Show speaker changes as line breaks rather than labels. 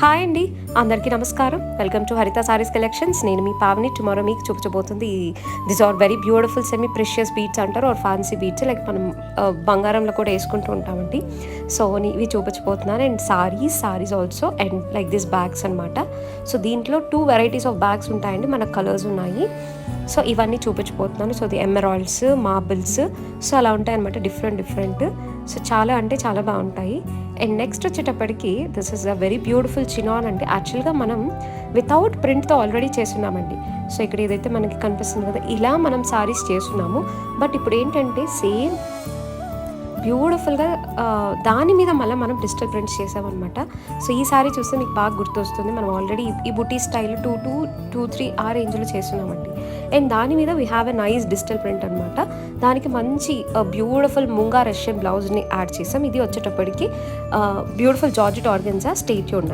Hi అండి, అందరికీ నమస్కారం. వెల్కమ్ టు హరిత సారీస్ కలెక్షన్స్. నేను మీ పావని. టుమారో మీకు చూపించబోతుంది this are very beautiful semi precious beads అంటారు, ఆర్ ఫ్యాన్సీ బీట్స్, లైక్ మనం బంగారంలో కూడా వేసుకుంటూ ఉంటామండి. సో ఇవి చూపించబోతున్నాను. And saris also, and like this bags అనమాట. సో దీంట్లో 2 వెరైటీస్ ఆఫ్ బ్యాగ్స్ ఉంటాయండి, మనకు కలర్స్ ఉన్నాయి. సో ఇవన్నీ చూపించబోతున్నాను. So the emeralds, marbles, so అలా ఉంటాయన్నమాట, డిఫరెంట్. సో చాలా అంటే చాలా బాగుంటాయి. అండ్ నెక్స్ట్ వచ్చేటప్పటికి this is a very beautiful chinon అండి. యాక్చువల్గా మనం వితౌట్ ప్రింట్తో ఆల్రెడీ చేస్తున్నామండి. సో ఇక్కడ ఏదైతే మనకి కనిపిస్తుంది కదా, ఇలా మనం సారీస్ చేస్తున్నాము. బట్ ఇప్పుడు ఏంటంటే సేమ్ బ్యూటిఫుల్గా దాని మీద మళ్ళీ మనం డిజిటల్ ప్రింట్స్ చేసామన్నమాట. సో ఈ సారీ చూస్తే మీకు బాగా గుర్తొస్తుంది, మనం ఆల్రెడీ ఈ బుటీ స్టైల్ 2-3 ఆ రేంజ్లో చేస్తున్నామండి. అండ్ దాని మీద we have a nice digital print అనమాట. దానికి మంచి బ్యూటిఫుల్ ముంగా రష్యన్ బ్లౌజ్ని యాడ్ చేసాం. ఇది వచ్చేటప్పటికి beautiful georgette organza, stay tuned.